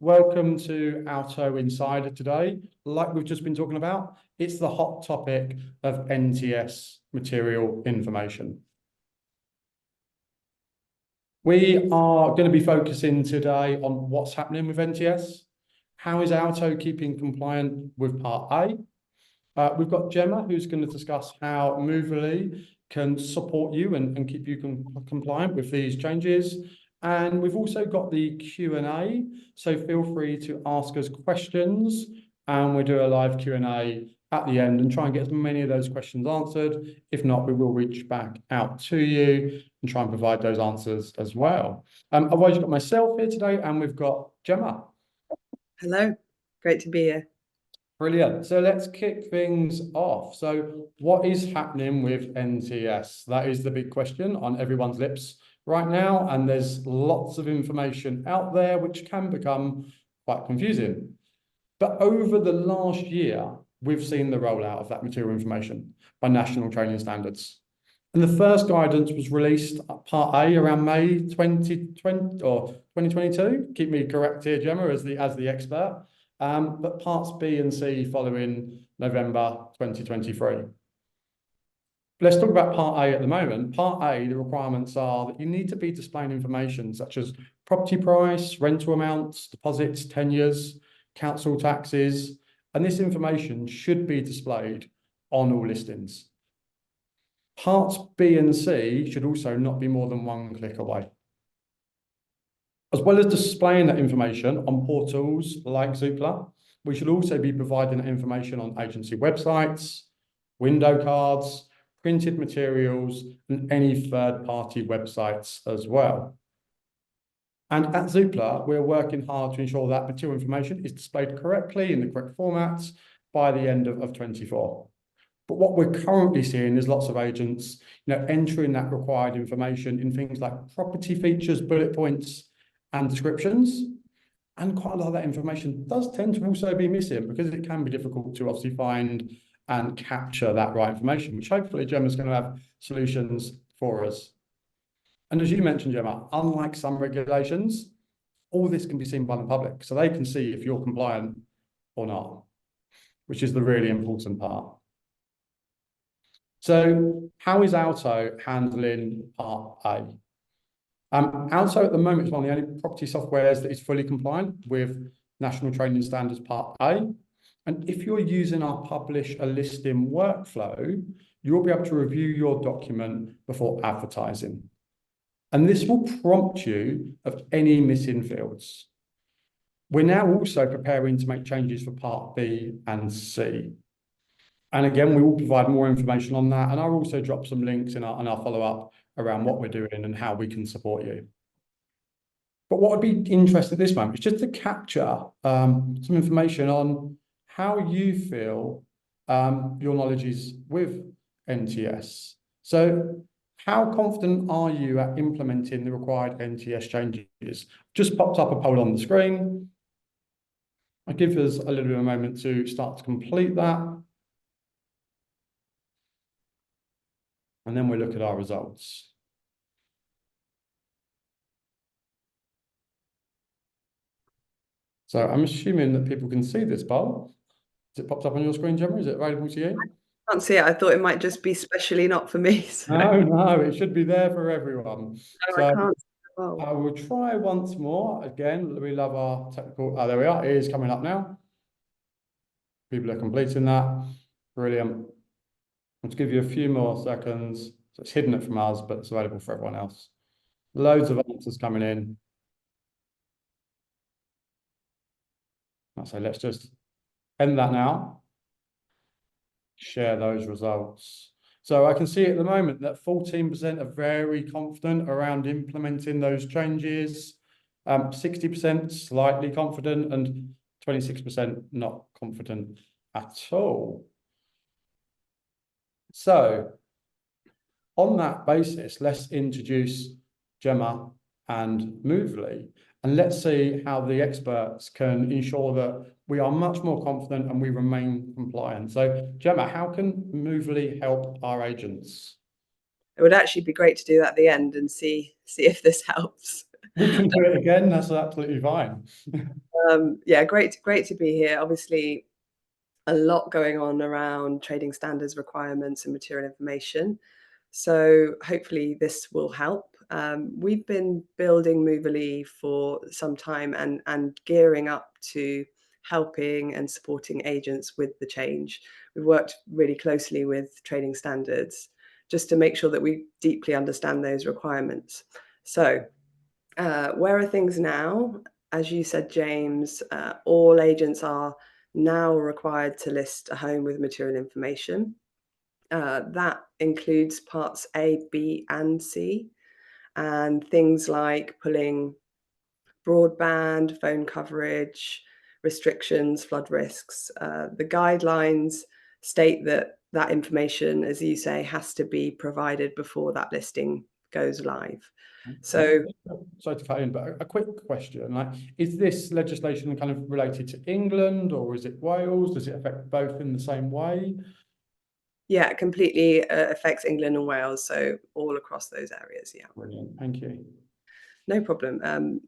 Welcome to Alto Insider today. Like we've just been talking about, it's the hot topic of NTS material information. We are going to be focusing today on what's happening with NTS. How is Alto keeping compliant with Part A? We've got Gemma, who's going to discuss how Moverly can support you and keep you compliant with these changes. And we've also got the Q&A, so feel free to ask us questions, and we'll do a live Q&A at the end and try and get as many of those questions answered. If not, we will reach back out to you and try and provide those answers as well. Otherwise, you've got myself here today, and we've got Gemma. Hello, great to be here. Brilliant. So let's kick things off. So what is happening with NTS? That is the big question on everyone's lips right now, and there's lots of information out there which can become quite confusing. But over the last year, we've seen the rollout of that material information by national training standards. And the first guidance was released Part A around May 2020 or 2022. Keep me correct here, Gemma, as the expert. But Parts B and C following November 2023. Let's talk about Part A at the moment. Part A, the requirements are that you need to be displaying information such as property price, rental amounts, deposits, tenures, council taxes, and this information should be displayed on all listings. Parts B and C should also not be more than one click away. As well as displaying that information on portals like Zoopla, we should also be providing that information on agency websites, window cards, printed materials, and any third-party websites as well. And at Zoopla, we're working hard to ensure that material information is displayed correctly in the correct formats by the end of 24. But what we're currently seeing is lots of agents, entering that required information in things like property features, bullet points, and descriptions. And quite a lot of that information does tend to also be missing because it can be difficult to obviously find and capture that right information, which hopefully Gemma's going to have solutions for us. And as you mentioned, Gemma, unlike some regulations, all this can be seen by the public, so they can see if you're compliant or not, which is the really important part. So how is Alto handling Part A? Alto at the moment is one of the only property softwares that is fully compliant with National Training Standards Part A. And if you're using our publish a listing workflow, you'll be able to review your document before advertising. And this will prompt you of any missing fields. We're now also preparing to make changes for Part B and C. And again, we will provide more information on that. And I'll also drop some links in our follow-up around what we're doing and how we can support you. But what would be interesting at this moment is just to capture some information on how you feel your knowledge is with NTS. So how confident are you at implementing the required NTS changes? Just popped up a poll on the screen. I'll give us a little bit of a moment to start to complete that. And then we'll look at our results. So I'm assuming that people can see this poll. Is it popped up on your screen, Gemma? Is it available to you? I can't see it. I thought it might just be specially not for me. So. No, it should be there for everyone. No, so I can't see the poll. I will try once more. Again, we love our technical. Oh, there we are. It is coming up now. People are completing that. Brilliant. Let's give you a few more seconds. So it's hidden it from us, but it's available for everyone else. Loads of answers coming in. So let's just end that now. Share those results. So I can see at the moment that 14% are very confident around implementing those changes, 60% slightly confident, and 26% not confident at all. So on that basis, let's introduce Gemma and Moverly, and let's see how the experts can ensure that we are much more confident and we remain compliant. So Gemma, how can Moverly help our agents? It would actually be great to do that at the end and see if this helps. We can do it again. That's absolutely fine. Yeah, great to be here. Obviously, a lot going on around trading standards requirements and material information. So hopefully this will help. We've been building Moverly for some time and gearing up to helping and supporting agents with the change. We've worked really closely with trading standards just to make sure that we deeply understand those requirements. So where are things now? As you said, James, all agents are now required to list a home with material information. That includes parts A, B, and C, and things like pulling broadband, phone coverage, restrictions, flood risks. The guidelines state that that information, as you say, has to be provided before that listing goes live. So Sorry to cut in, but a quick question, like, is this legislation kind of related to England or is it Wales? Does it affect both in the same way? yeah, it completely affects England and Wales, so all across those areas, yeah. Brilliant, thank you. No problem.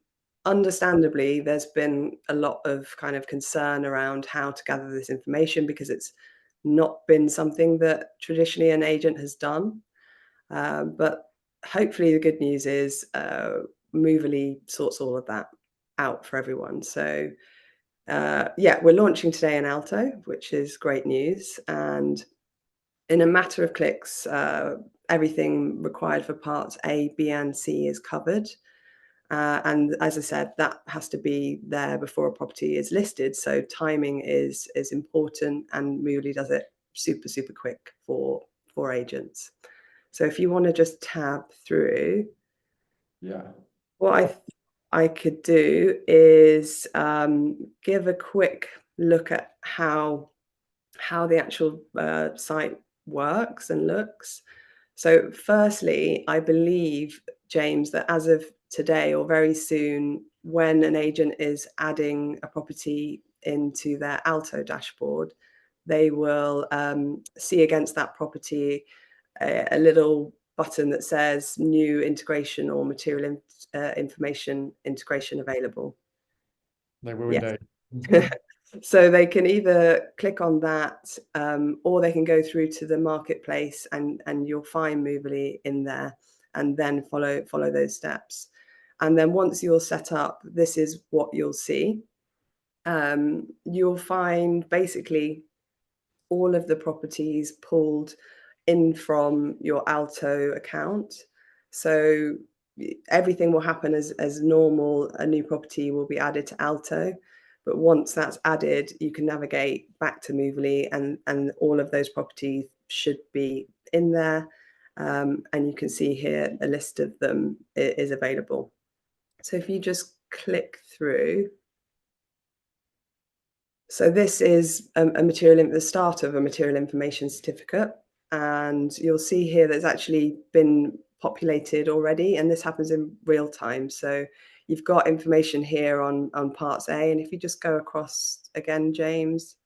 Understandably, there's been a lot of kind of concern around how to gather this information because it's not been something that traditionally an agent has done. But hopefully the good news is Moverly sorts all of that out for everyone. So yeah, we're launching today in Alto, which is great news. And in a matter of clicks, everything required for parts A, B, and C is covered. And as I said, that has to be there before a property is listed. So timing is important, and Moverly does it super quick for agents. So if you want to just tab through, Yeah. what I could do is give a quick look at how the actual site works and looks. So firstly, I believe, James, that as of today or very soon, when an agent is adding a property into their Alto dashboard, they will see against that property a little button that says new integration or material information integration available. They will Yes. indeed. So they can either click on that or they can go through to the marketplace and you'll find Moverly in there and then follow those steps. And then once you're set up, this is what you'll see. You'll find basically all of the properties pulled in from your Alto account. So everything will happen as normal. A new property will be added to Alto. But once that's added, you can navigate back to Moverly and all of those properties should be in there. And you can see here a list of them is available. So if you just click through, so this is the start of a material information certificate. And you'll see here that's actually been populated already, and this happens in real time. So you've got information here on parts A, and if you just go across again, James,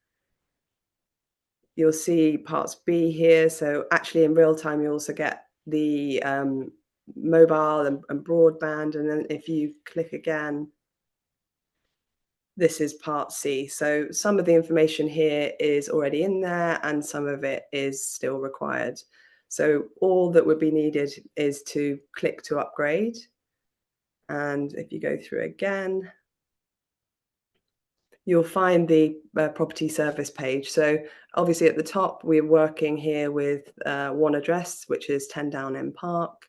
you'll see parts B here. So actually in real time, you also get the mobile and broadband. And then if you click again, this is part C. So some of the information here is already in there and some of it is still required. So all that would be needed is to click to upgrade. And if you go through again, you'll find the property service page. So obviously at the top, we're working here with one address, which is 10 Down End Park.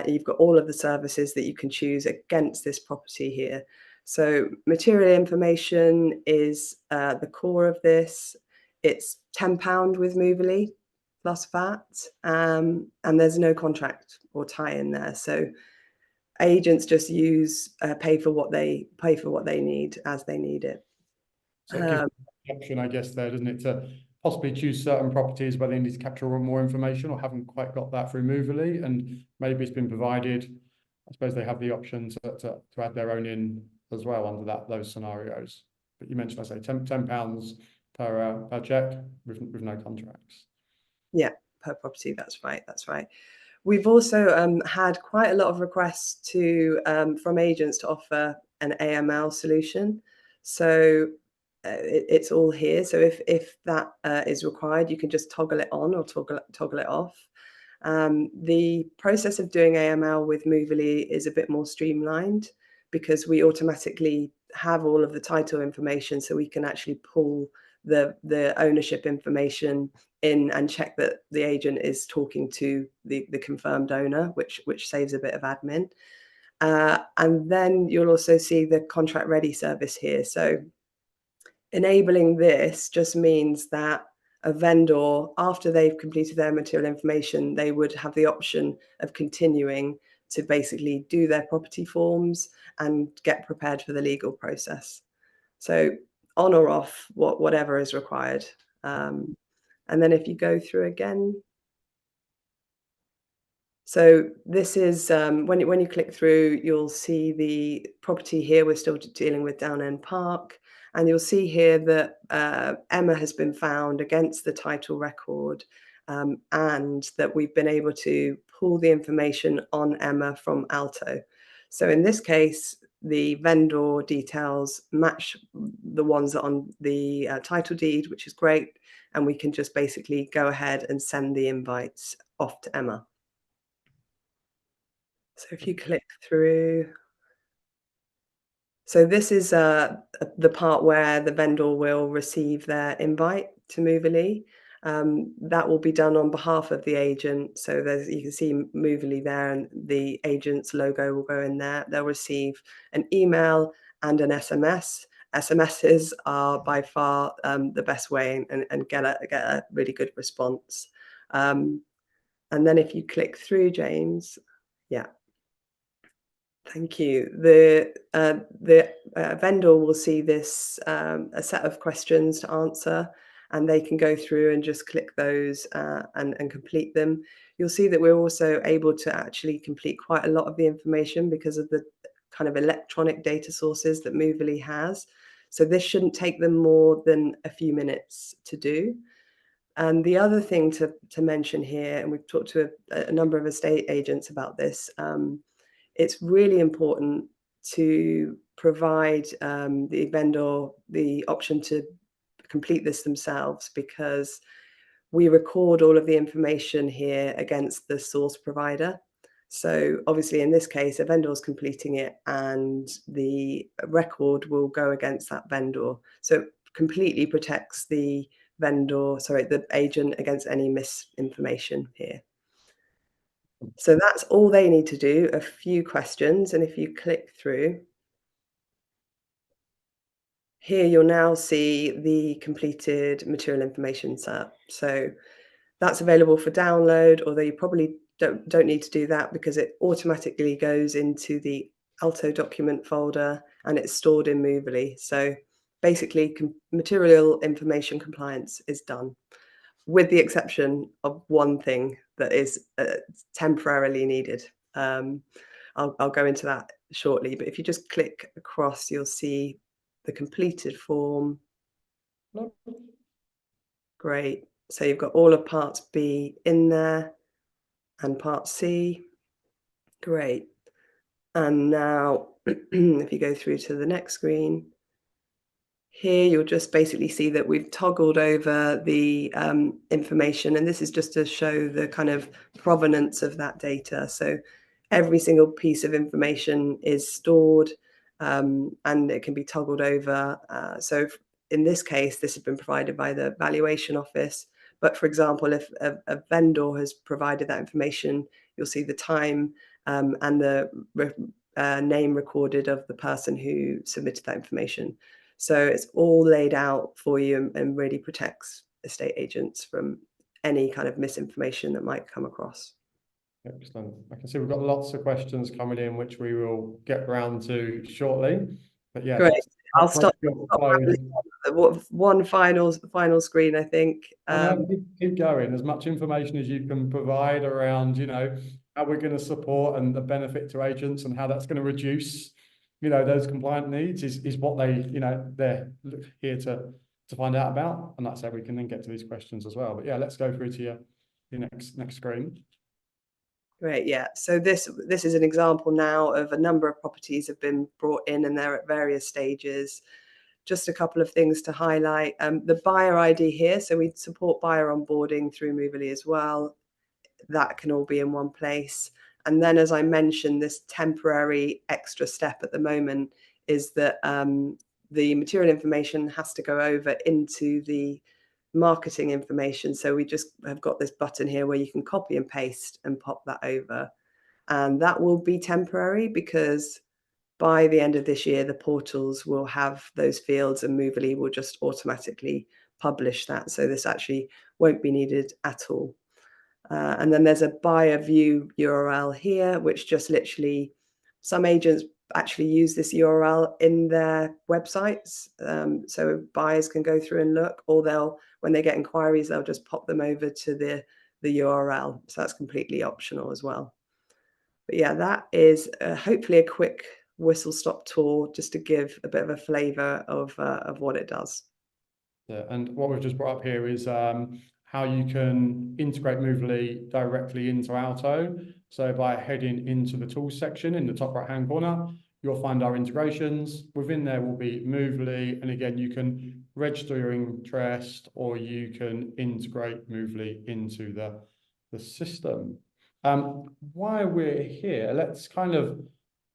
You've got all of the services that you can choose against this property here. So material information is the core of this. It's £10 with Moverly plus VAT, and there's no contract or tie in there. So agents just pay for what they need as they need it. So it gives the option, I guess, there, doesn't it, to possibly choose certain properties where they need to capture more information or haven't quite got that through Moverly, and maybe it's been provided. I suppose they have the option to add their own in as well under those scenarios. But you mentioned, I say, £10 per check with no contracts. Yeah, per property. That's right. we've also had quite a lot of requests to from agents to offer an AML solution. So it's all here. So if that is required, you can just toggle it on or toggle it off. The process of doing AML with Moverly is a bit more streamlined because we automatically have all of the title information, so we can actually pull the ownership information in and check that the agent is talking to the confirmed owner, which saves a bit of admin. And then you'll also see the contract ready service here. So enabling this just means that a vendor, after they've completed their material information, they would have the option of continuing to basically do their property forms and get prepared for the legal process. So on or off, whatever is required. And then if you go through again, so this is when you click through, you'll see the property here. We're still dealing with Down End Park, and you'll see here that Emma has been found against the title record, and that we've been able to pull the information on Emma from Alto. So in this case, the vendor details match the ones on the title deed, which is great, and we can just basically go ahead and send the invites off to Emma. So if you click through, so this is the part where the vendor will receive their invite to Moverly. That will be done on behalf of the agent. So you can see Moverly there, and the agent's logo will go in there. They'll receive an email and an SMS. SMSs are by far the best way and get a really good response. And then if you click through, James, yeah. Thank you. The vendor will see this a set of questions to answer, and they can go through and just click those and complete them. You'll see that we're also able to actually complete quite a lot of the information because of the kind of electronic data sources that Moverly has. So this shouldn't take them more than a few minutes to do. And the other thing to mention here, and we've talked to a number of estate agents about this, it's really important to provide the vendor the option to complete this themselves, because we record all of the information here against the source provider. So obviously in this case, a vendor is completing it and the record will go against that vendor. So it completely protects the the agent against any misinformation here. So that's all they need to do, a few questions, and if you click through, here you'll now see the completed material information set. So that's available for download, although you probably don't need to do that because it automatically goes into the Alto document folder and it's stored in Moverly. So basically material information compliance is done, with the exception of one thing that is temporarily needed. I'll go into that shortly, but if you just click across, you'll see the completed form. Great. So you've got all of parts B in there and part C. Great. And now if you go through to the next screen, here you'll just basically see that we've toggled over the information, and this is just to show the kind of provenance of that data. So every single piece of information is stored and it can be toggled over. So in this case, this has been provided by the valuation office. But for example, if a vendor has provided that information, you'll see the time and the name recorded of the person who submitted that information. So it's all laid out for you and really protects estate agents from any kind of misinformation that might come across. Excellent. I can see we've got lots of questions coming in, which we will get round to shortly. But yeah, great. I'll stop one final screen, I think. Keep going. As much information as you can provide around, how we're going to support and the benefit to agents and how that's going to reduce, those compliant needs is what they're here to find out about. And that's how we can then get to these questions as well. But yeah, let's go through to your next screen. Great, yeah. So this is an example now of a number of properties have been brought in, and they're at various stages. Just a couple of things to highlight. The buyer ID here, so we support buyer onboarding through Moverly as well. That can all be in one place. And then, as I mentioned, this temporary extra step at the moment is that the material information has to go over into the marketing information. So we just have got this button here where you can copy and paste and pop that over. And that will be temporary because by the end of this year, the portals will have those fields and Moverly will just automatically publish that. So this actually won't be needed at all. And then there's a buyer view URL here, which just literally, some agents actually use this URL in their websites. So buyers can go through and look, or when they get inquiries, they'll just pop them over to the URL. So that's completely optional as well. But yeah, that is hopefully a quick whistle-stop tour just to give a bit of a flavour of what it does. Yeah, and what we've just brought up here is how you can integrate Moverly directly into Alto. So by heading into the tools section in the top right-hand corner, you'll find our integrations. Within there will be Moverly, and again, you can register your interest or you can integrate Moverly into the system. While we're here, let's kind of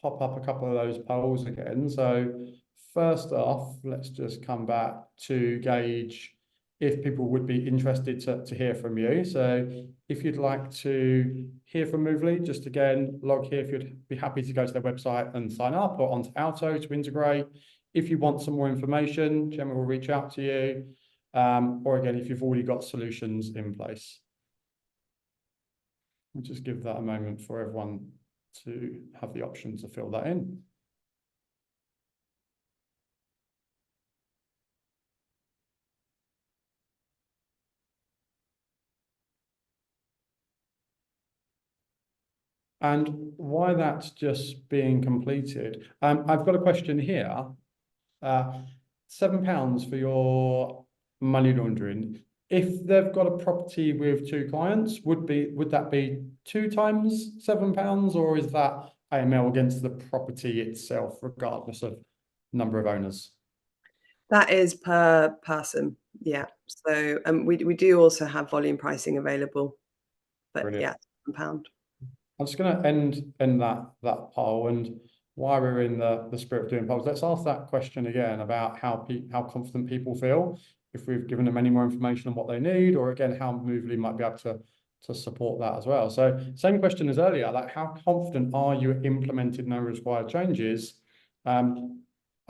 pop up a couple of those polls again. So first off, let's just come back to gauge if people would be interested to hear from you. So if you'd like to hear from Moverly, just again, log here if you'd be happy to go to their website and sign up, or onto Alto to integrate. If you want some more information, Gemma will reach out to you. Or again, if you've already got solutions in place. We'll just give that a moment for everyone to have the option to fill that in. And why that's just being completed, I've got a question here. £7 for your money laundering. If they've got a property with 2 clients, would that be 2 times £7, or is that AML against the property itself, regardless of number of owners? That is per person, yeah. So we do also have volume pricing available, but Brilliant. yeah, £1. I'm just going to end that poll, and while we're in the spirit of doing polls, let's ask that question again about how confident people feel if we've given them any more information on what they need, or again how Moverly might be able to support that as well. So same question as earlier, like how confident are you at implementing no required changes? Are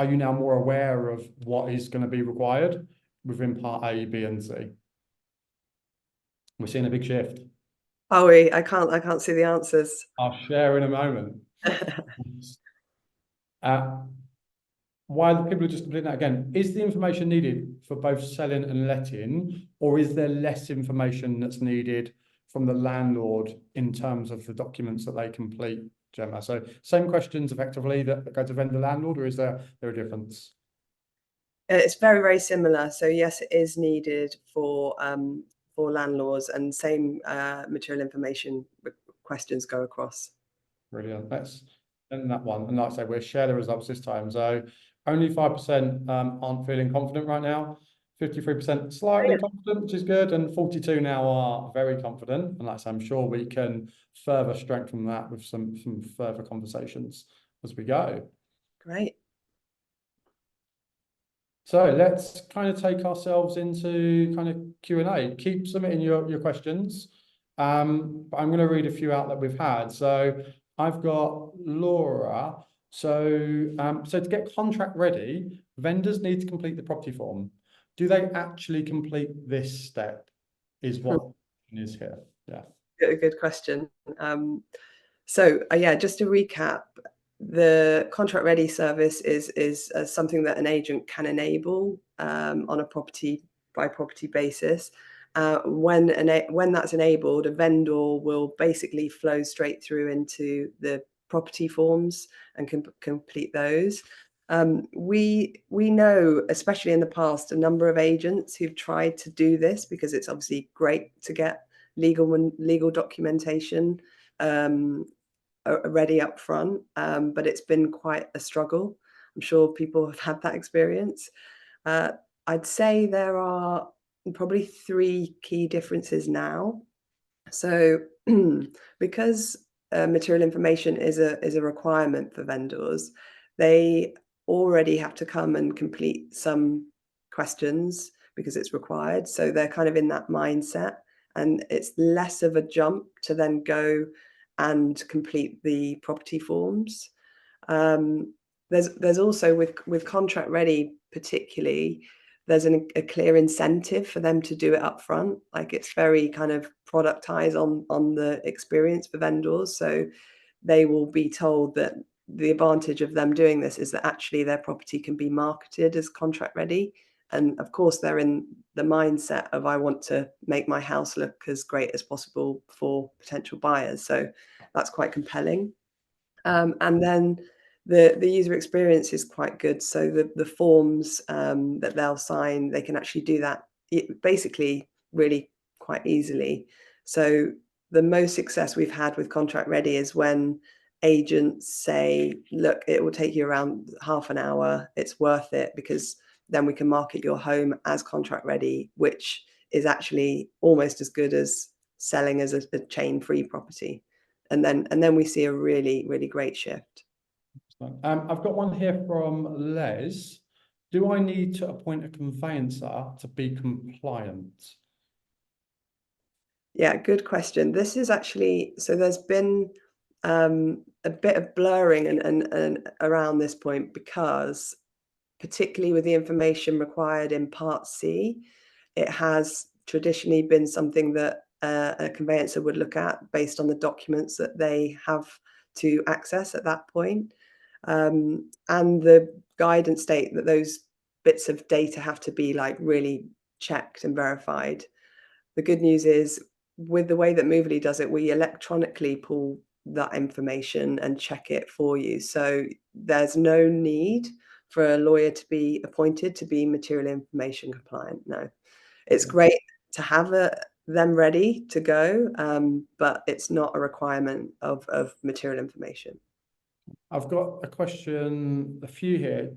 you now more aware of what is going to be required within part A, B, and C? We're seeing a big shift. Are we? I can't see the answers. I'll share in a moment. While people are just completing that again, is the information needed for both selling and letting, or is there less information that's needed from the landlord in terms of the documents that they complete, Gemma? So same questions effectively that go to vendor landlord, or is there a difference? It's very, very similar. So yes, it is needed for landlords, and same material information questions go across. Brilliant. Let's end that one. And like I say, we'll share the results this time. So only 5% aren't feeling confident right now. 53% slightly confident, which is good, and 42 now are very confident. And like I say, I'm sure we can further strengthen that with some further conversations as we go. Great. So let's kind of take ourselves into kind of Q&A. Keep submitting your questions. But I'm going to read a few out that we've had. So I've got Laura. So to get contract ready, vendors need to complete the property form. Do they actually complete this step? Is what is here. Yeah. Good question. So yeah, just to recap, the contract ready service is something that an agent can enable on a property by property basis. When that's enabled, a vendor will basically flow straight through into the property forms and can complete those. We know, especially in the past, a number of agents who've tried to do this because it's obviously great to get legal documentation ready up front, but it's been quite a struggle. I'm sure people have had that experience. I'd say there are probably 3 key differences now. So because material information is a requirement for vendors, they already have to come and complete some questions because it's required. So they're kind of in that mindset, and it's less of a jump to then go and complete the property forms. There's also with contract ready particularly, there's a clear incentive for them to do it up front. Like, it's very kind of productized on the experience for vendors. So they will be told that the advantage of them doing this is that actually their property can be marketed as contract ready. And of course, they're in the mindset of, I want to make my house look as great as possible for potential buyers. So that's quite compelling. And then the user experience is quite good. So the forms that they'll sign, they can actually do that basically really quite easily. So the most success we've had with Contract Ready is when agents say, look, it will take you around half an hour. It's worth it, because then we can market your home as contract ready, which is actually almost as good as selling as a chain-free property. And then we see a really, really great shift. I've got one here from Les. Do I need to appoint a conveyancer to be compliant? Yeah, good question. This is actually, so there's been a bit of blurring and around this point, because particularly with the information required in Part C, it has traditionally been something that a conveyancer would look at based on the documents that they have to access at that point. And the guidance state that those bits of data have to be like really checked and verified. The good news is, with the way that Moverly does it, we electronically pull that information and check it for you. So there's no need for a lawyer to be appointed to be material information compliant. No, it's great to have them ready to go, but it's not a requirement of material information. I've got a question, a few here.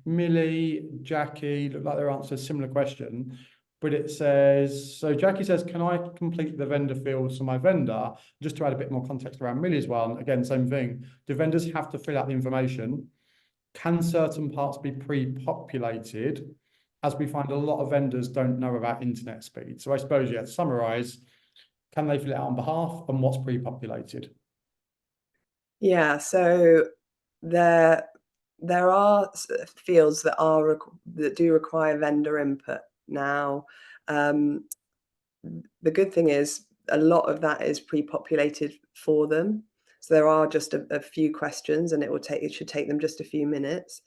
Millie, Jackie, look like their answer is a similar question, but it says, so Jackie says, can I complete the vendor fields for my vendor? Just to add a bit more context around Millie's one, again, same thing. Do vendors have to fill out the information? Can certain parts be pre-populated? As we find a lot of vendors don't know about internet speed. So I suppose, yeah, to summarize, can they fill it out on behalf, and what's pre-populated? Yeah, so there are fields that do require vendor input. Now, the good thing is a lot of that is pre-populated for them. So there are just a few questions, and it should take them just a few minutes.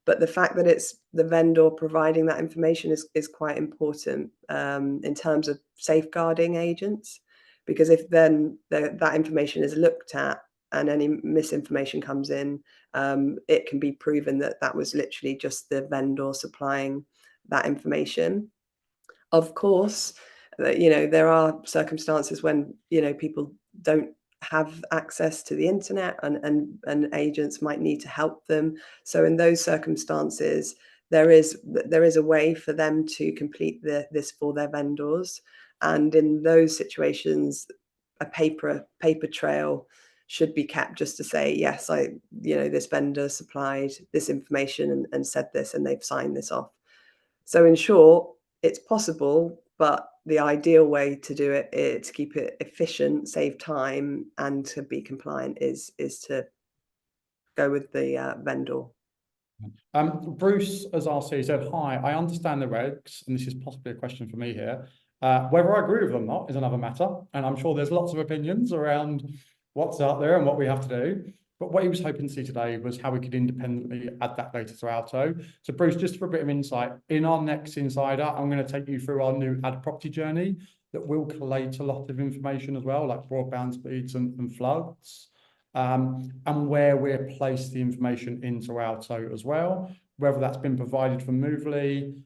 But the fact that it's the vendor providing that information is quite important in terms of safeguarding agents, because if then that information is looked at and any misinformation comes in, it can be proven that that was literally just the vendor supplying that information. Of course, there are circumstances when, people don't have access to the internet, and agents might need to help them. So in those circumstances, there is a way for them to complete this for their vendors. And in those situations, a paper trail should be kept, just to say, yes, this vendor supplied this information and said this, and they've signed this off. So in short, it's possible, but the ideal way to do it, to keep it efficient, save time, and to be compliant is to go with the vendor. Bruce, as RC, said, hi, I understand the regs, and this is possibly a question for me here. Whether I agree with them or not is another matter, and I'm sure there's lots of opinions around what's out there and what we have to do. But what he was hoping to see today was how we could independently add that data to Alto. So Bruce, just for a bit of insight, in our next Insider, I'm going to take you through our new ad property journey that will collate a lot of information as well, like broadband speeds and floods, and where we're placed the information into Alto as well, whether that's been provided from Moverly,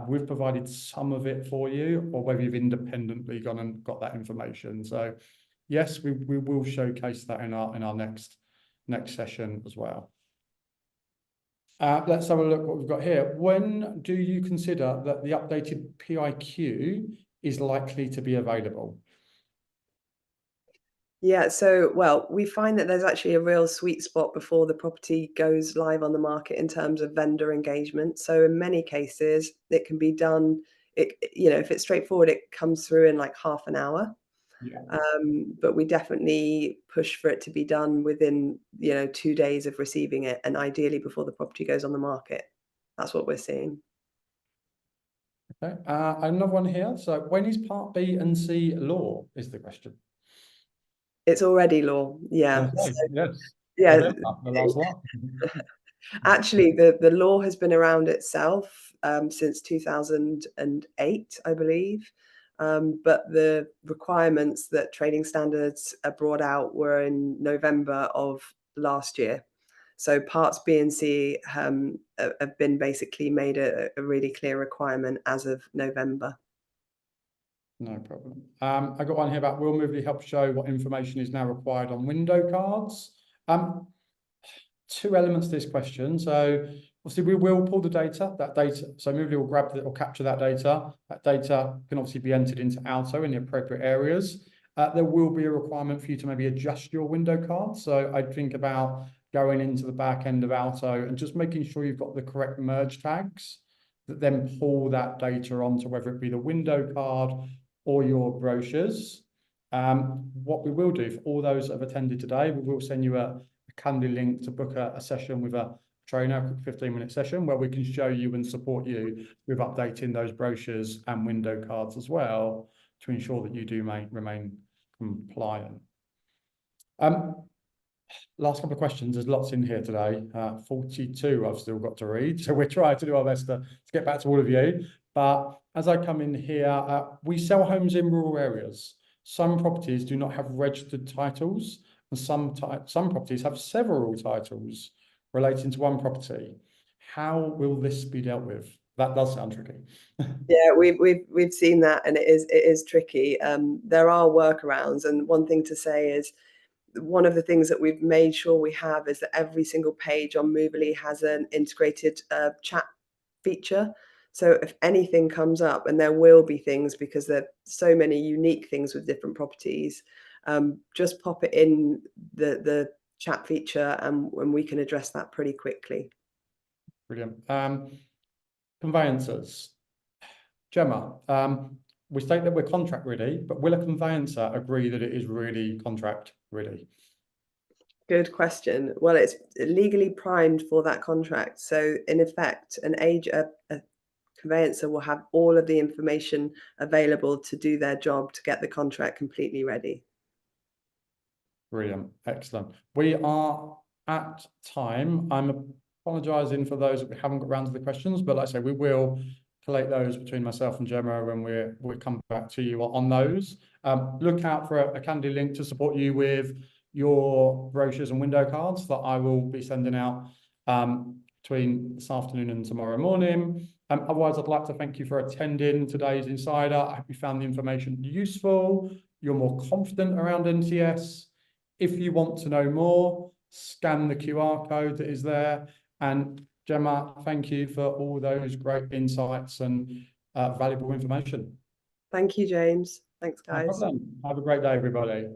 we've provided some of it for you, or whether you've independently gone and got that information. So yes, we will showcase that in our next session as well. Let's have a look what we've got here. When do you consider that the updated PIQ is likely to be available? Yeah, so, well, we find that there's actually a real sweet spot before the property goes live on the market in terms of vendor engagement. So in many cases, it can be done, if it's straightforward, it comes through in like half an hour. Yeah. But we definitely push for it to be done within, 2 days of receiving it, and ideally before the property goes on the market. That's what we're seeing. Okay. Another one here. So when is Part B and C law is the question. It's already law. Yeah. Okay, yes. Yeah. The last one. Actually, the law has been around itself since 2008, I believe. But the requirements that trading standards brought out were in November of last year. So parts B and C have been basically made a really clear requirement as of November. No problem. I got one here about will Moverly help show what information is now required on window cards? Two elements to this question. So obviously we will pull the data, so Moverly will grab or capture that data. That data can obviously be entered into Alto in the appropriate areas. There will be a requirement for you to maybe adjust your window card. So I'd think about going into the back end of Alto and just making sure you've got the correct merge tags that then pull that data onto whether it be the window card or your brochures. What we will do for all those that have attended today, we will send you a Calendly link to book a session with a trainer, a quick 15-minute session where we can show you and support you with updating those brochures and window cards as well to ensure that you do remain compliant. Last couple of questions. There's lots in here today. 42 I've still got to read, so we're trying to do our best to get back to all of you. But as I come in here, we sell homes in rural areas. Some properties do not have registered titles, and some properties have several titles relating to one property. How will this be dealt with? That does sound tricky. Yeah, we've seen that, and it is tricky. There are workarounds, and one thing to say is one of the things that we've made sure we have is that every single page on Moverly has an integrated chat feature. So if anything comes up, and there will be things because there are so many unique things with different properties, just pop it in the chat feature, and we can address that pretty quickly. Brilliant. Conveyancers. Gemma, we state that we're contract ready, but will a conveyancer agree that it is really contract ready? Good question. Well, it's legally primed for that contract. So in effect, a conveyancer will have all of the information available to do their job to get the contract completely ready. Brilliant. Excellent. We are at time. I'm apologising for those that we haven't got around to the questions, but like I say, we will collate those between myself and Gemma when we'll come back to you on those. Look out for a Calendly link to support you with your brochures and window cards that I will be sending out between this afternoon and tomorrow morning. Otherwise, I'd like to thank you for attending today's Insider. I hope you found the information useful. You're more confident around NTS. If you want to know more, scan the QR code that is there. And Gemma, thank you for all those great insights and valuable information. Thank you, James. Thanks, guys. No problem. Have a great day, everybody.